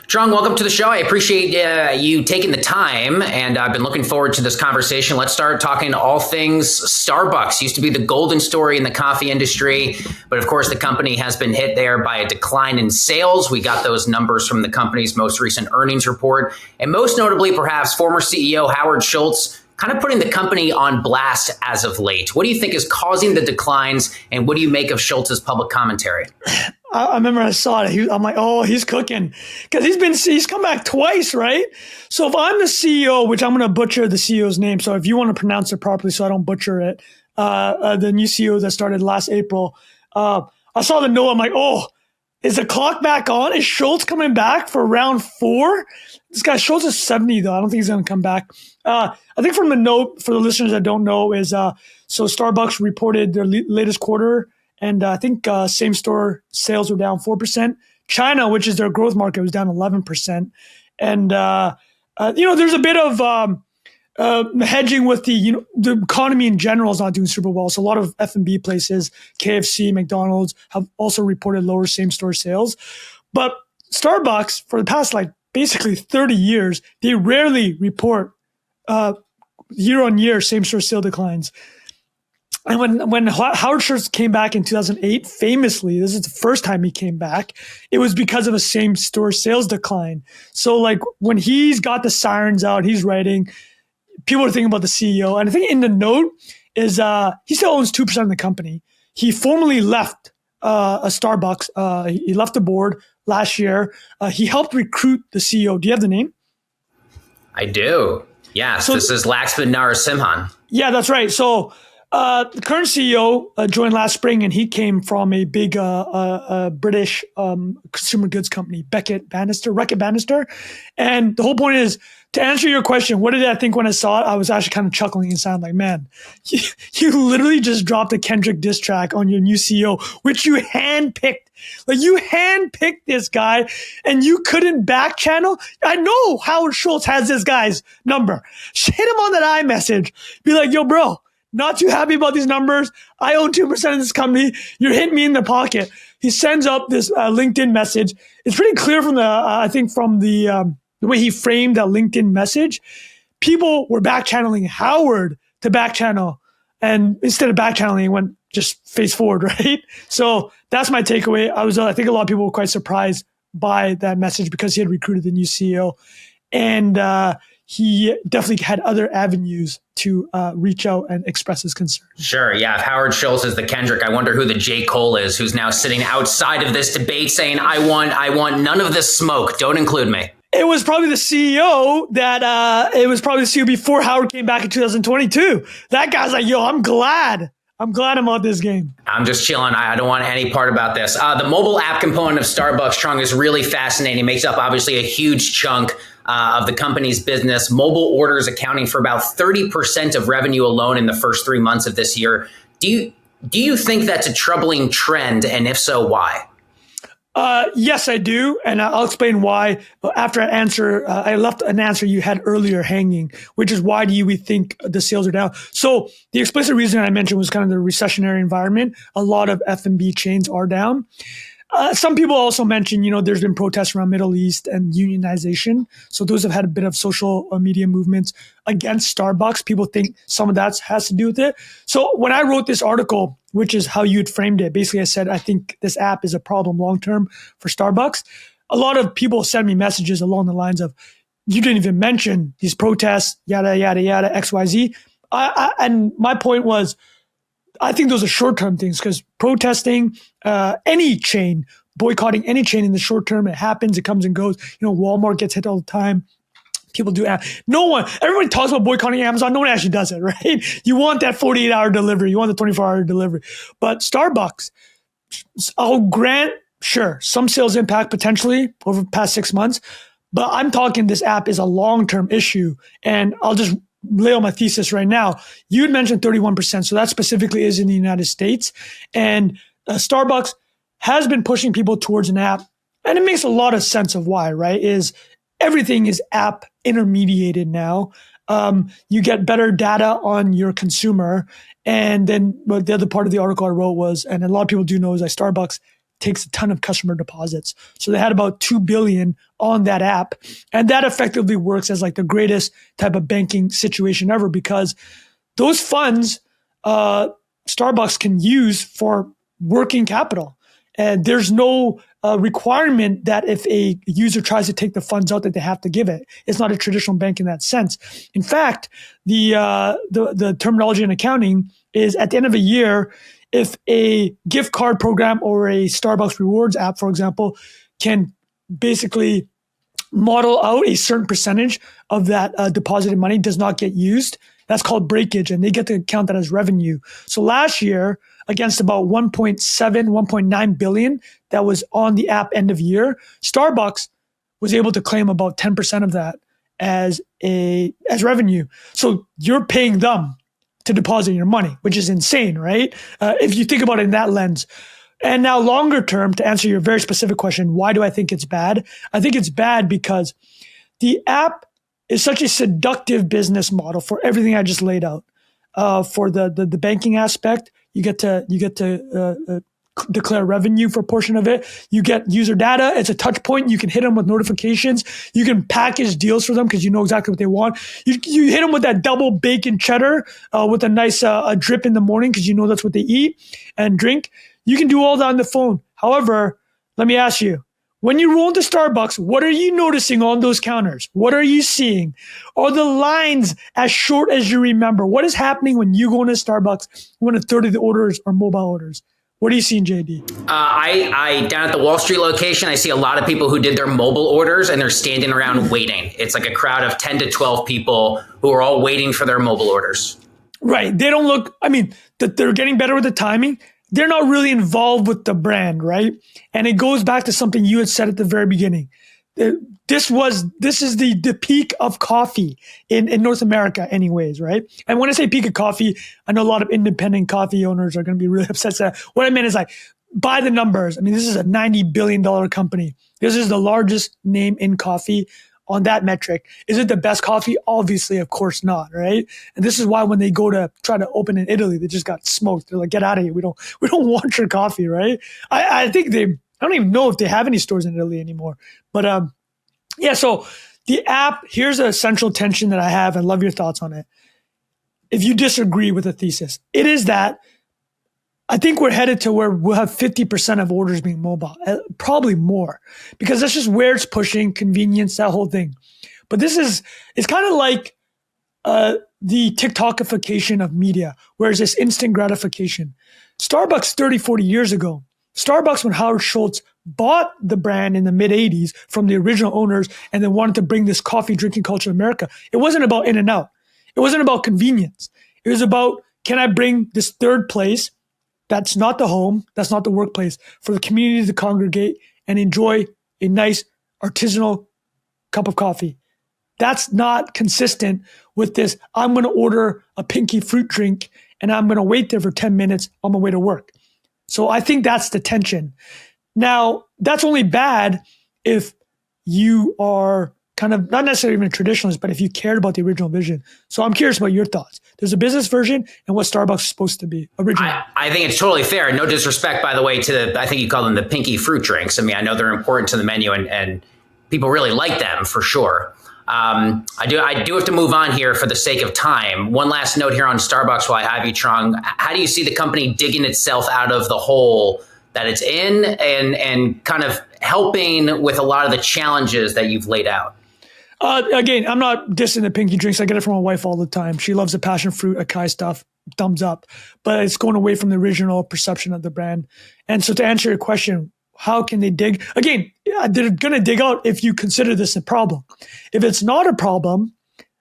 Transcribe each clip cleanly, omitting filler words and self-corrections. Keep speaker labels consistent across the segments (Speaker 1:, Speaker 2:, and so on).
Speaker 1: Trung, welcome to the show. I appreciate you taking the time, and I've been looking forward to this conversation. Let's start talking all things Starbucks. Used to be the golden story in the coffee industry, but of course the company has been hit there by a decline in sales. We got those numbers from the company's most recent earnings report, and most notably, perhaps former CEO Howard Schultz kind of putting the company on blast as of late. What do you think is causing the declines, and what do you make of Schultz's public commentary?
Speaker 2: I remember I saw it. I'm like, oh, he's cooking, because he's come back twice, right? So if I'm the CEO, which I'm going to butcher the CEO's name, so if you want to pronounce it properly, so I don't butcher it, the new CEO that started last April, I saw the note. I'm like, oh, is the clock back on? Is Schultz coming back for round 4? This guy Schultz is 70 though. I don't think he's going to come back. I think from the note, for the listeners that don't know, is so Starbucks reported their latest quarter. And I think same-store sales were down 4%. China, which is their growth market, was down 11%. And, there's a bit of hedging with the economy in general is not doing super well. So a lot of F&B places, KFC, McDonald's, have also reported lower same-store sales. But Starbucks, for the past, basically 30 years, they rarely report year-on-year same-store sale declines. And when Howard Schultz came back in 2008, famously, this is the first time he came back, it was because of a same-store sales decline. So when he's got the sirens out, he's writing, people are thinking about the CEO. And I think in the note is he still owns 2% of the company. He formally left a Starbucks. He left the board last year. He helped recruit the CEO. Do you have the name?
Speaker 1: I do. Yes, so, this is Laxman Narasimhan.
Speaker 2: Yeah, that's right. So the current CEO joined last spring, and he came from a big British consumer goods company, Reckitt Bannister. And the whole point is, to answer your question, what did I think when I saw it? I was actually kind of chuckling inside, like, man, you literally just dropped a Kendrick diss track on your new CEO, which you handpicked. You handpicked this guy, and you couldn't back channel. I know Howard Schultz has this guy's number. Hit him on that iMessage. Be like, yo, bro, not too happy about these numbers. I own 2% of this company. You're hitting me in the pocket. He sends up this LinkedIn message. It's pretty clear from the way he framed that LinkedIn message. People were back channeling Howard to back channel, and instead of back channeling, it went just face forward, right? So that's my takeaway. I think a lot of people were quite surprised by that message because he had recruited the new CEO, and he definitely had other avenues to reach out and express his concern.
Speaker 1: Sure, yeah. If Howard Schultz is the Kendrick, I wonder who the J. Cole is, who's now sitting outside of this debate saying, I want none of this smoke. Don't include me.
Speaker 2: It was probably the CEO before Howard came back in 2022. That guy's like, yo, I'm glad I'm out this game.
Speaker 1: I'm just chilling. I don't want any part about this. The mobile app component of Starbucks, Trung, is really fascinating. It makes up obviously a huge chunk of the company's business. Mobile orders accounting for about 30% of revenue alone in the first 3 months of this year. Do you think that's a troubling trend? And if so, why?
Speaker 2: Yes, I do. And I'll explain why. After I answer, I left an answer you had earlier hanging, which is why do we think the sales are down? So the explicit reason I mentioned was kind of the recessionary environment. A lot of F&B chains are down. Some people also mention, there's been protests around Middle East and unionization. So those have had a bit of social media movements against Starbucks. People think some of that has to do with it. So when I wrote this article, which is how you'd framed it, basically I said, I think this app is a problem long-term for Starbucks. A lot of people send me messages along the lines of, you didn't even mention these protests, yada, yada, yada, XYZ. And my point was, I think those are short-term things because protesting any chain, boycotting any chain in the short term, it happens, it comes and goes. Walmart gets hit all the time. People do. Everybody talks about boycotting Amazon. No one actually does it, right? You want that 48-hour delivery. You want the 24-hour delivery. But Starbucks, I'll grant, sure, some sales impact potentially over the past 6 months. But I'm talking this app is a long-term issue. And I'll just lay on my thesis right now. You'd mentioned 31%. So that specifically is in the United States. And Starbucks has been pushing people towards an app. And it makes a lot of sense of why, right? Everything is app intermediated now. You get better data on your consumer. And then the other part of the article I wrote was, and a lot of people do know, is that Starbucks takes a ton of customer deposits. So they had about 2 billion on that app. And that effectively works as like the greatest type of banking situation ever, because those funds Starbucks can use for working capital. And there's no requirement that if a user tries to take the funds out that they have to give it. It's not a traditional bank in that sense. In fact, the terminology in accounting is at the end of a year, if a gift card program or a Starbucks rewards app, for example, can basically model out a certain percentage of that deposited money does not get used, that's called breakage, and they get to count that as revenue. So last year, against about 1.7, 1.9 billion that was on the app end of year, Starbucks was able to claim about 10% of that as revenue. So you're paying them to deposit your money, which is insane, right? If you think about it in that lens. And now longer term, to answer your very specific question, why do I think it's bad? I think it's bad because the app is such a seductive business model for everything I just laid out. For the banking aspect, you get to declare revenue for a portion of it. You get user data. It's a touch point. You can hit them with notifications. You can package deals for them because you know exactly what they want. You hit them with that double bacon cheddar with a nice a drip in the morning because you know that's what they eat and drink. You can do all that on the phone. However, let me ask you, when you roll into Starbucks, what are you noticing on those counters? What are you seeing? Are the lines as short as you remember? What is happening when you go into Starbucks when a third of the orders are mobile orders? What are you seeing, JD?
Speaker 1: I down at the Wall Street location, I see a lot of people who did their mobile orders and they're standing around waiting. It's like a crowd of 10 to 12 people who are all waiting for their mobile orders. Right.
Speaker 2: They don't look, they're getting better with the timing. They're not really involved with the brand, right? And it goes back to something you had said at the very beginning. This is the peak of coffee in North America anyways, right? And when I say peak of coffee, I know a lot of independent coffee owners are going to be really upset. So what I meant is like, by the numbers, this is a $90 billion company. This is the largest name in coffee on that metric. Is it the best coffee? Obviously, of course not, right? And this is why when they go to try to open in Italy, they just got smoked. They're like, get out of here. We don't want your coffee, right? I think I don't even know if they have any stores in Italy anymore. But yeah, so the app, here's a central tension that I have. I love your thoughts on it. If you disagree with the thesis, it is that I think we're headed to where we'll have 50% of orders being mobile, probably more, because that's just where it's pushing, convenience, that whole thing. But it's kind of like the TikTokification of media, where it's this instant gratification. Starbucks 30, 40 years ago, Starbucks, when Howard Schultz bought the brand in the mid 80s from the original owners and then wanted to bring this coffee drinking culture to America, it wasn't about in and out. It wasn't about convenience. It was about, can I bring this third place that's not the home, that's not the workplace, for the community to congregate and enjoy a nice artisanal cup of coffee. That's not consistent with this, I'm going to order a pinky fruit drink and I'm going to wait there for 10 minutes on my way to work. So I think that's the tension. Now, that's only bad if you are kind of not necessarily even a traditionalist, but if you cared about the original vision. So I'm curious about your thoughts. There's a business version and what Starbucks is supposed to be originally.
Speaker 1: I think it's totally fair. No disrespect, by the way, to I think you call them the pinky fruit drinks. I know they're important to the menu and people really like them for sure. I do have to move on here for the sake of time. One last note here on Starbucks while I have you, Trung. How do you see the company digging itself out of the hole that it's in and kind of helping with a lot of the challenges that you've laid out?
Speaker 2: Again, I'm not dissing the pinky drinks. I get it from my wife all the time. She loves the passion fruit Acai stuff. Thumbs up. But it's going away from the original perception of the brand. And so to answer your question, how can they dig? Again, they're going to dig out if you consider this a problem. If it's not a problem,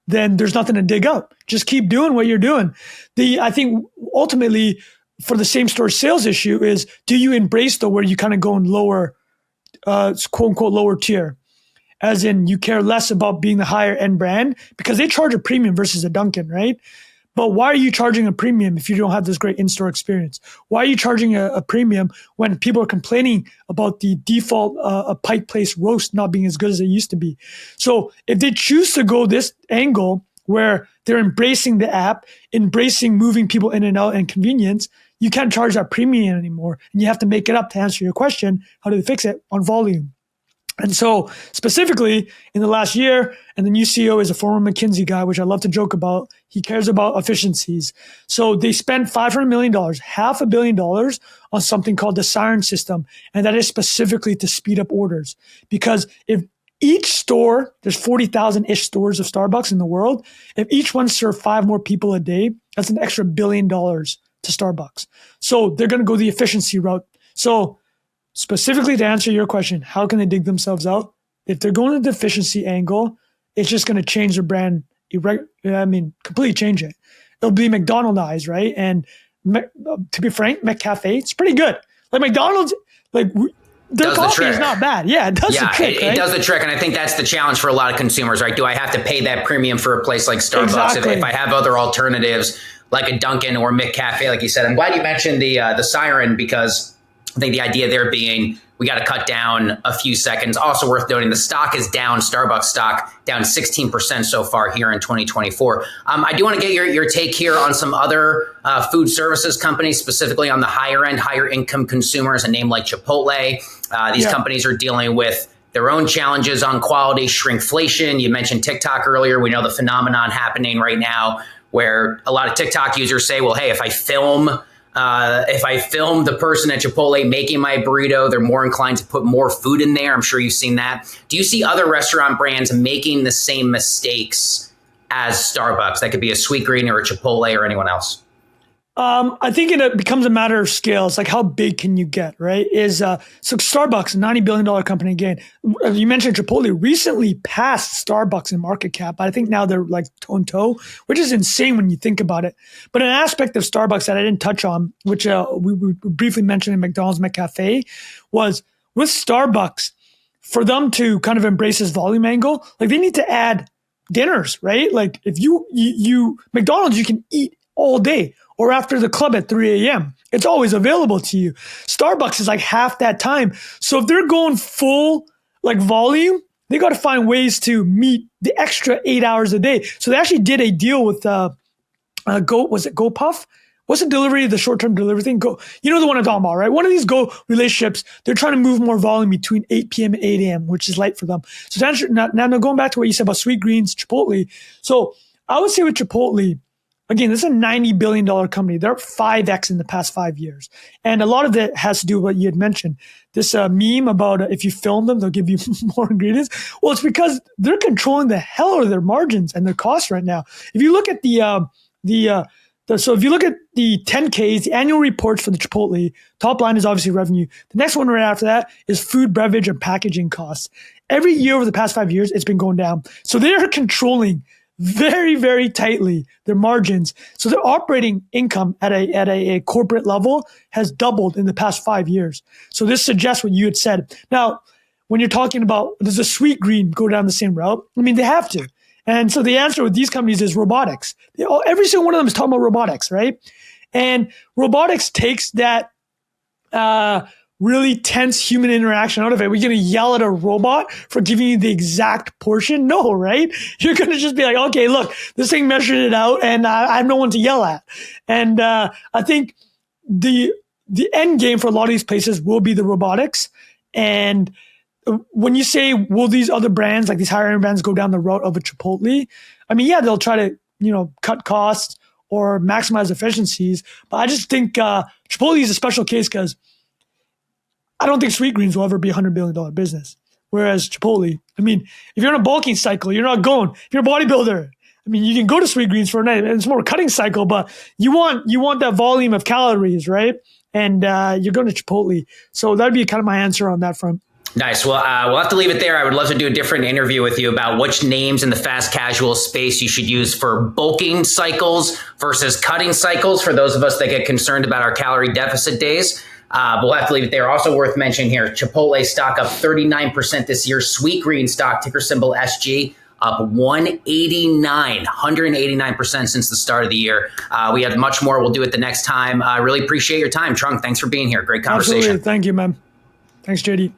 Speaker 2: then there's nothing to dig out. Just keep doing what you're doing. I think ultimately for the same store sales issue is, do you embrace the where you kind of go in lower, quote unquote, lower tier? As in you care less about being the higher end brand because they charge a premium versus a Dunkin', right? But why are you charging a premium if you don't have this great in-store experience? Why are you charging a premium when people are complaining about the default Pike Place roast not being as good as it used to be? So if they choose to go this angle where they're embracing the app, embracing moving people in and out and convenience, you can't charge that premium anymore. And you have to make it up to answer your question. How do they fix it? On volume. And so specifically in the last year, and the new CEO is a former McKinsey guy, which I love to joke about. He cares about efficiencies. So they spent $500 million, $500 million on something called the Siren system. And that is specifically to speed up orders. Because if each store, there's 40,000-ish stores of Starbucks in the world. If each one served 5 more people a day, that's an extra $1 billion to Starbucks. So they're going to go the efficiency route. So specifically to answer your question, how can they dig themselves out? If they're going to the efficiency angle, it's just going to change their brand. Completely change it. It'll be McDonaldized, right? And to be frank, McCafe, it's pretty good. Like McDonald's, their coffee is not bad. Yeah, it does the trick.
Speaker 1: It does the trick. And I think that's the challenge for a lot of consumers, right? Do I have to pay that premium for a place like Starbucks?
Speaker 2: Exactly.
Speaker 1: If I have other alternatives like a Dunkin' or McCafe, like you said? I'm glad you mentioned the Siren, because I think the idea there being we got to cut down a few seconds. Also worth noting, the stock is down, Starbucks stock down 16% so far here in 2024. I do want to get your take here on some other food services companies, specifically on the higher end, higher income consumers, a name like Chipotle. These companies are dealing with their own challenges on quality, shrinkflation. You mentioned TikTok earlier. We know the phenomenon happening right now where a lot of TikTok users say, well, hey, if I film the person at Chipotle making my burrito, they're more inclined to put more food in there. I'm sure you've seen that. Do you see other restaurant brands making the same mistakes as Starbucks? That could be a Sweetgreen or a Chipotle or anyone else.
Speaker 2: I think it becomes a matter of scale. It's like, how big can you get, right? So Starbucks, a $90 billion company again. You mentioned Chipotle recently passed Starbucks in market cap. I think now they're like toe-and-toe, which is insane when you think about it. But an aspect of Starbucks that I didn't touch on, which we briefly mentioned in McDonald's McCafe, was with Starbucks, for them to kind of embrace this volume angle, like they need to add dinners, right? Like if you McDonald's, you can eat all day, or after the club at 3 a.m. It's always available to you. Starbucks is like half that time. So if they're going full like volume, they got to find ways to meet the extra 8 hours a day. So they actually did a deal with GoPuff? What's the delivery, the short-term delivery thing? You know the one I'm talking about, right? One of these Go relationships, they're trying to move more volume between 8 p.m. and 8 a.m., which is light for them. So to answer, now going back to what you said about Sweetgreens, Chipotle. So I would say with Chipotle, again, this is a $90 billion company. They're up 5x in the past 5 years. And a lot of it has to do with what you had mentioned. This meme about if you film them, they'll give you more ingredients. Well, it's because they're controlling the hell out of their margins and their costs right now. If you look at so if you look at the 10Ks, the annual reports for the Chipotle, top line is obviously revenue. The next one right after that is food, beverage, and packaging costs. Every year over the past 5 years, it's been going down. So they're controlling very, very tightly their margins. So their operating income at a corporate level has doubled in the past 5 years. So this suggests what you had said. Now, when you're talking about, does a Sweetgreen go down the same route? I mean, they have to. And so the answer with these companies is robotics. Every single one of them is talking about robotics, right? And robotics takes that really tense human interaction out of it. We're going to yell at a robot for giving you the exact portion? No, right? You're going to just be like, okay, look, this thing measured it out and I have no one to yell at. And I think the end game for a lot of these places will be the robotics. And when you say, will these other brands, like these higher end brands, go down the route of a Chipotle? I mean, yeah, they'll try to, cut costs or maximize efficiencies. But I just think Chipotle is a special case because I don't think Sweetgreens will ever be a $100 billion business. Whereas Chipotle, I mean, if you're in a bulking cycle, you're not going. If you're a bodybuilder, I mean, you can go to Sweetgreens for a night. It's more a cutting cycle, but you want that volume of calories, right? And you're going to Chipotle. So that'd be kind of my answer on that front.
Speaker 1: Nice. Well, we'll have to leave it there. I would love to do a different interview with you about which names in the fast casual space you should use for bulking cycles versus cutting cycles for those of us that get concerned about our calorie deficit days. But we'll have to leave it there. Also worth mentioning here, Chipotle stock up 39% this year. Sweetgreen stock, ticker symbol SG, up 189% since the start of the year. We have much more. We'll do it the next time. I really appreciate your time. Trung, thanks for being here. Great conversation.
Speaker 2: Absolutely. Thank you, man. Thanks, JD.